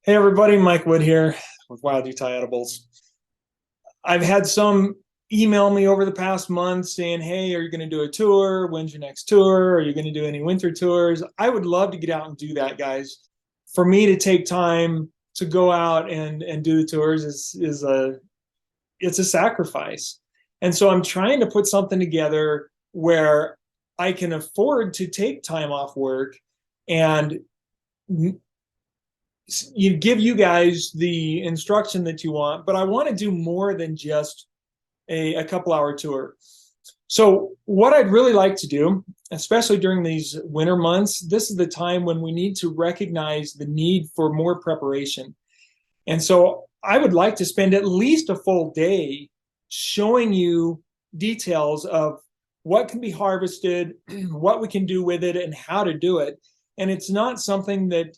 Hey everybody, Mike Wood here with Wild Utah Edibles. I've had some email me over the past month saying, hey, are you going to do a tour? When's your next tour? Are you going to do any winter tours? I would love to get out and do that, guys. For me to take time to go out and do the tours is a sacrifice. And so I'm trying to put something together where I can afford to take time off work and you give you guys the instruction that you want, but I want to do more than just a couple hour tour. So what I'd really like to do, especially during these winter months, this is the time when we need to recognize the need for more preparation. And so I would like to spend at least a full day showing you details of what can be harvested, what we can do with it, and how to do it. And it's not something that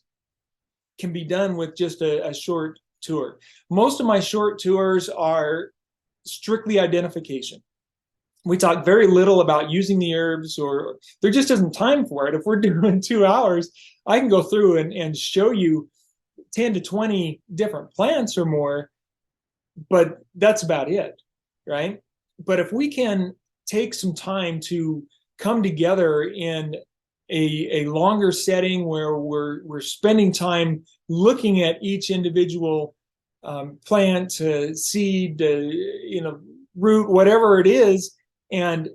can be done with just a short tour. Most of my short tours are strictly identification. We talk very little about using the herbs, or there just isn't time for it. If we're doing 2 hours, I can go through and show you 10 to 20 different plants or more, but that's about it, right? But if we can take some time to come together in a longer setting where we're spending time looking at each individual plant, seed, root, whatever it is, and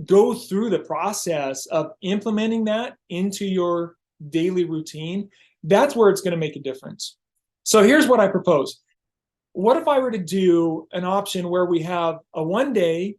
go through the process of implementing that into your daily routine, that's where it's going to make a difference. So here's what I propose. What if I were to do an option where we have a 1 day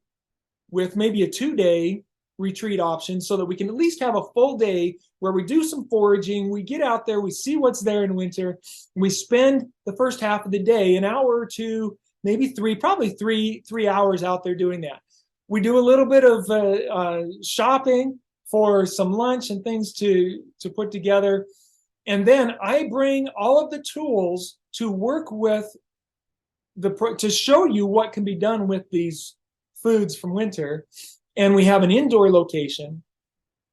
with maybe a 2 day retreat option, so that we can at least have a full day where we do some foraging, we get out there, we see what's there in winter, we spend the first half of the day, an hour or two, maybe three, probably three hours out there doing that. We do a little bit of shopping for some lunch and things to put together, and then I bring all of the tools to work with to show you what can be done with these foods from winter. And we have an indoor location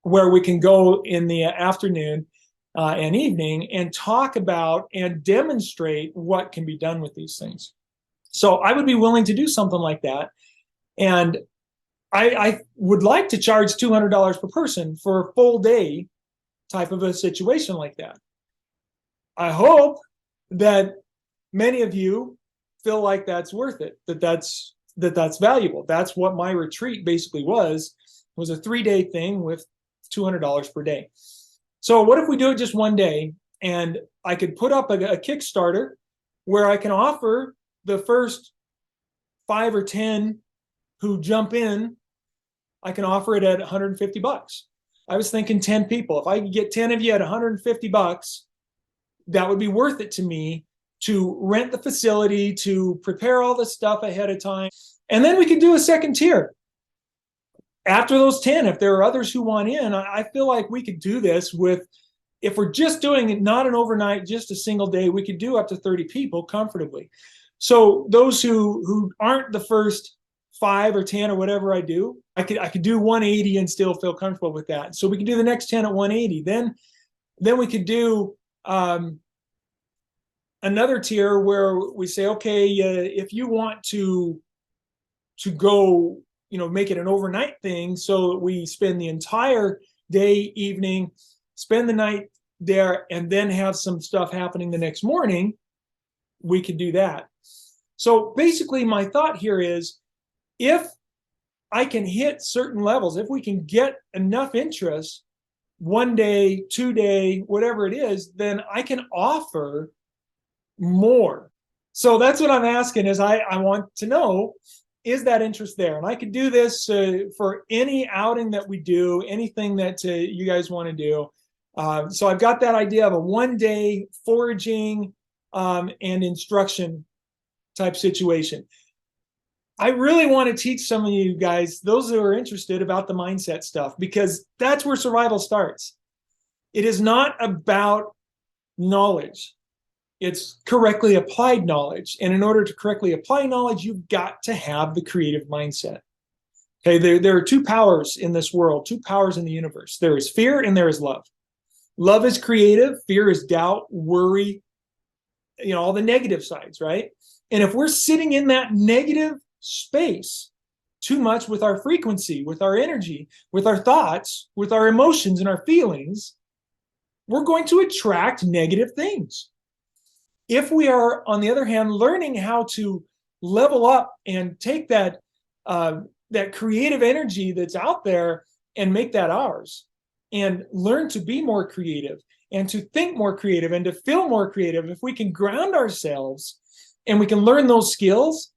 where we can go in the afternoon and evening and talk about and demonstrate what can be done with these things. So I would be willing to do something like that. And I would like to charge $200 per person for a full day type of a situation like that. I hope that many of you feel like that's worth it, that's valuable. That's what my retreat basically was a 3-day thing with $200 per day. So what if we do it just 1 day, and I could put up a Kickstarter where I can offer the first 5 or 10 who jump in, I can offer it at $150. I was thinking 10 people. If I could get 10 of you at $150, that would be worth it to me to rent the facility, to prepare all the stuff ahead of time. And then we could do a second tier. After those 10, if there are others who want in, I feel like we could do this with, if we're just doing it, not an overnight, just a single day, we could do up to 30 people comfortably. So those who aren't the first 5 or 10 or whatever I do, I could do 180 and still feel comfortable with that. So we could do the next 10 at 180. Then we could do another tier where we say, okay, if you want to go, make it an overnight thing, so we spend the entire day, evening, spend the night there, and then have some stuff happening the next morning, we could do that. So basically my thought here is, if I can hit certain levels, if we can get enough interest, 1 day, 2 day, whatever it is, then I can offer more. So that's what I'm asking, is I want to know, is that interest there? And I could do this for any outing that we do, anything that you guys want to do. So I've got that idea of a 1 day foraging and instruction type situation. I really want to teach some of you guys, those who are interested, about the mindset stuff, because that's where survival starts. It is not about knowledge. It's correctly applied knowledge. And in order to correctly apply knowledge, you've got to have the creative mindset. Okay, there are 2 powers in this world, 2 powers in the universe. There is fear and there is love. Love is creative. Fear is doubt, worry, all the negative sides, right? And if we're sitting in that negative space too much with our frequency, with our energy, with our thoughts, with our emotions and our feelings, we're going to attract negative things. If we are, on the other hand, learning how to level up and take that creative energy that's out there and make that ours, and learn to be more creative and to think more creative and to feel more creative, if we can ground ourselves and we can learn those skills,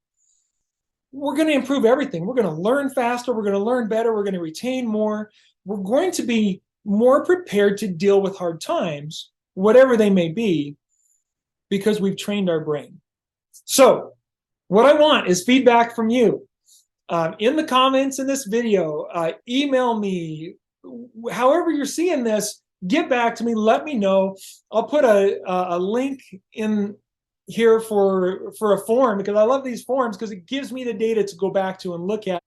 we're going to improve everything. We're going to learn faster. We're going to learn better. We're going to retain more. We're going to be more prepared to deal with hard times, whatever they may be, because we've trained our brain. So what I want is feedback from you. In the comments in this video, email me, however you're seeing this, get back to me, let me know. I'll put a link in here for a form, because I love these forms because it gives me the data to go back to and look at.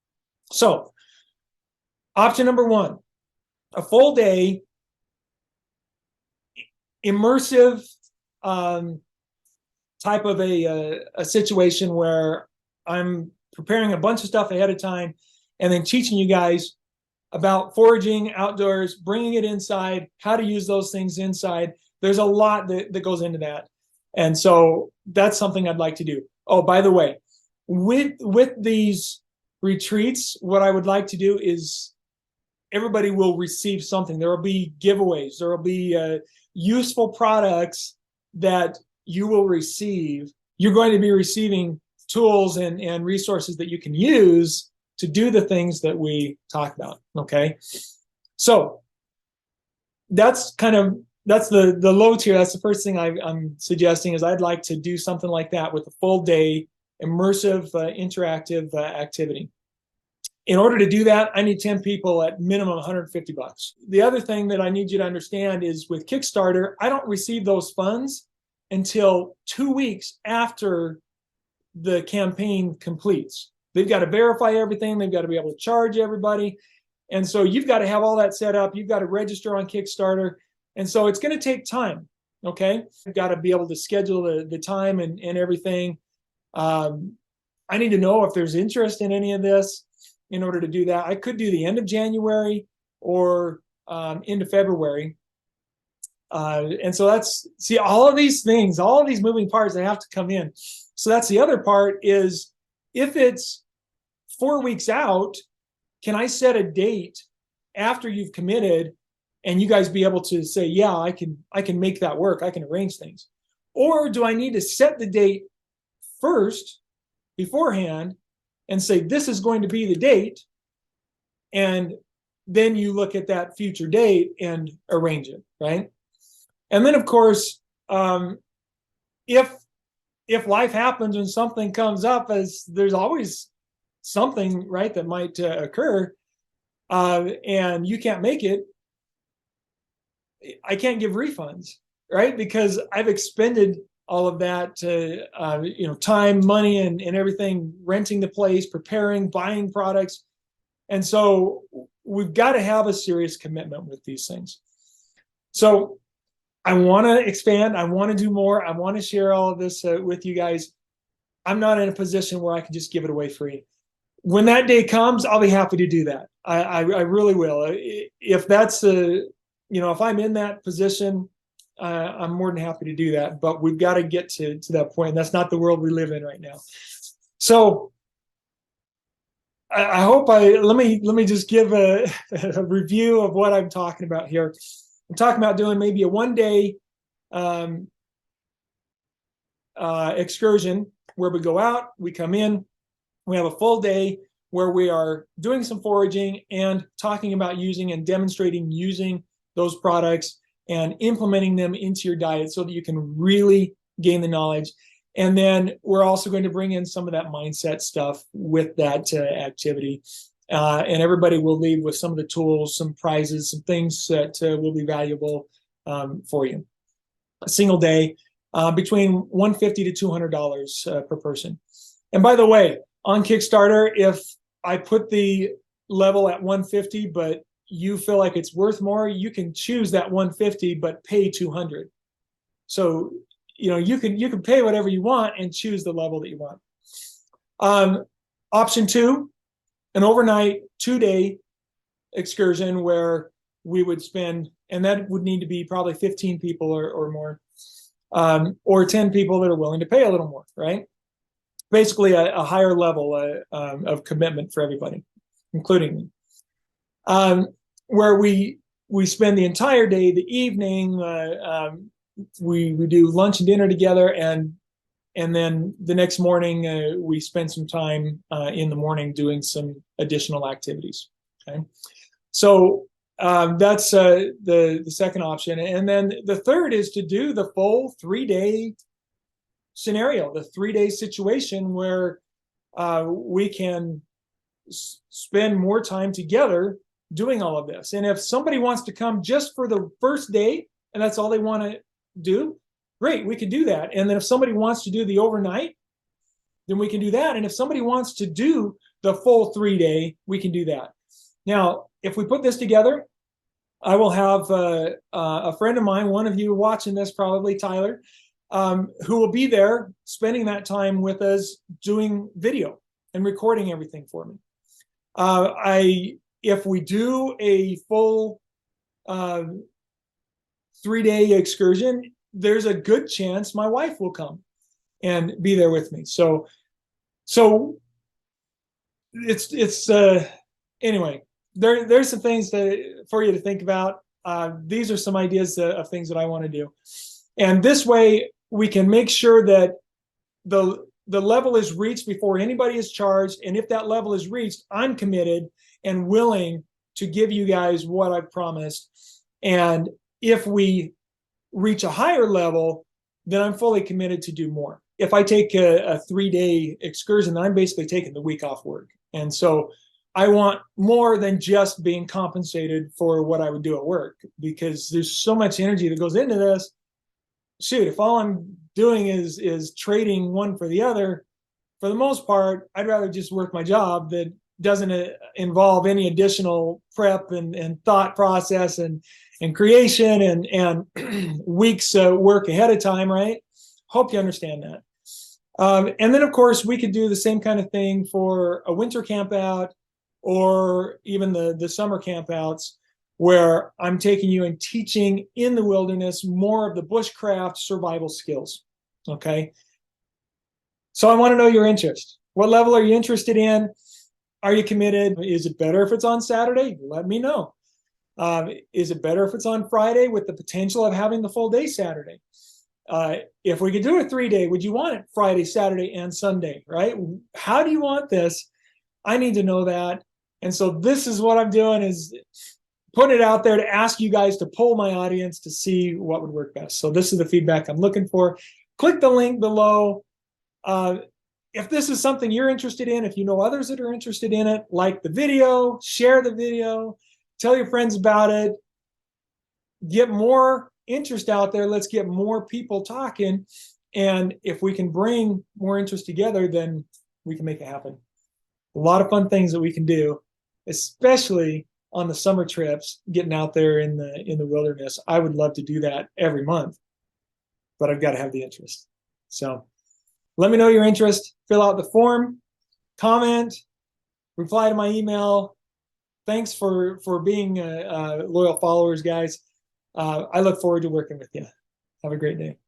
So option number one, a full day immersive type of a situation where I'm preparing a bunch of stuff ahead of time and then teaching you guys about foraging outdoors, bringing it inside, how to use those things inside. There's a lot that goes into that. And so that's something I'd like to do. Oh, by the way, with these retreats, what I would like to do is everybody will receive something. There will be giveaways. There will be useful products that you will receive. You're going to be receiving tools and resources that you can use to do the things that we talk about, okay? So that's the low tier. That's the first thing I'm suggesting, is I'd like to do something like that with a full day immersive interactive activity. In order to do that, I need 10 people at minimum $150. The other thing that I need you to understand is with Kickstarter, I don't receive those funds until 2 weeks after the campaign completes. They've got to verify everything. They've got to be able to charge everybody. And so you've got to have all that set up. You've got to register on Kickstarter. And so it's going to take time, okay? You've got to be able to schedule the time and everything. I need to know if there's interest in any of this in order to do that. I could do the end of January or into February. And so see, all of these things, all of these moving parts, they have to come in. So that's the other part, is if it's 4 weeks out, can I set a date after you've committed and you guys be able to say, yeah, I can make that work. I can arrange things. Or do I need to set the date first beforehand and say, this is going to be the date, and then you look at that future date and arrange it, right? And then, of course, if life happens and something comes up, as there's always something, right, that might occur, and you can't make it, I can't give refunds, right? Because I've expended all of that, time, money, and everything, renting the place, preparing, buying products. And so we've got to have a serious commitment with these things. So I want to expand. I want to do more. I want to share all of this with you guys. I'm not in a position where I can just give it away free. When that day comes, I'll be happy to do that. I really will. If that's if I'm in that position, I'm more than happy to do that. But we've got to get to that point. And that's not the world we live in right now. So I hope let me just give a review of what I'm talking about here. I'm talking about doing maybe a 1 day excursion where we go out, we come in, we have a full day where we are doing some foraging and talking about using and demonstrating using those products and implementing them into your diet so that you can really gain the knowledge. And then we're also going to bring in some of that mindset stuff with that activity. And everybody will leave with some of the tools, some prizes, some things that will be valuable for you. A single day, between $150 to $200 per person. And by the way, on Kickstarter, if I put the level at 150, but you feel like it's worth more, you can choose that 150 but pay 200. So you can pay whatever you want and choose the level that you want. Option 2, an overnight 2-day excursion where we would spend, and that would need to be probably 15 people or more, or 10 people that are willing to pay a little more, right? Basically a higher level of commitment for everybody, including me. Where we spend the entire day, the evening, we do lunch and dinner together, and then the next morning we spend some time in the morning doing some additional activities. Okay, so that's the second option, and then the third is to do the full 3-day scenario, the 3-day situation where we can spend more time together doing all of this. And if somebody wants to come just for the first day and that's all they want to do, great, we could do that. And then if somebody wants to do the overnight, then we can do that. And if somebody wants to do the full 3-day, we can do that. Now, if we put this together, I will have a friend of mine, one of you watching this probably, Tyler, who will be there spending that time with us doing video and recording everything for me. If we do a full 3-day excursion, there's a good chance my wife will come and be there with me. So it's anyway, there's some things for you to think about. These are some ideas of things that I want to do. And this way we can make sure that the level is reached before anybody is charged. And if that level is reached, I'm committed and willing to give you guys what I've promised. And if we reach a higher level, then I'm fully committed to do more. If I take a 3-day excursion, I'm basically taking the week off work. And so I want more than just being compensated for what I would do at work, because there's so much energy that goes into this. Shoot, if all I'm doing is trading one for the other, for the most part, I'd rather just work my job that doesn't involve any additional prep and thought process and creation and weeks work ahead of time, right? Hope you understand that. And then, of course, we could do the same kind of thing for a winter camp out or even the summer camp outs, where I'm taking you and teaching in the wilderness more of the bushcraft survival skills, okay? So I want to know your interest. What level are you interested in? Are you committed? Is it better if it's on Saturday? Let me know. Is it better if it's on Friday with the potential of having the full day Saturday? If we could do a 3-day, would you want it Friday, Saturday, and Sunday, right? How do you want this? I need to know that. And so this is what I'm doing, is putting it out there to ask you guys to poll my audience to see what would work best. So this is the feedback I'm looking for. Click the link below. If this is something you're interested in, if you know others that are interested in it, like the video, share the video, tell your friends about it, get more interest out there. Let's get more people talking. And if we can bring more interest together, then we can make it happen. A lot of fun things that we can do, especially on the summer trips, getting out there in the wilderness. I would love to do that every month, but I've got to have the interest. So let me know your interest. Fill out the form, comment, reply to my email. Thanks for being loyal followers, guys. I look forward to working with you. Have a great day.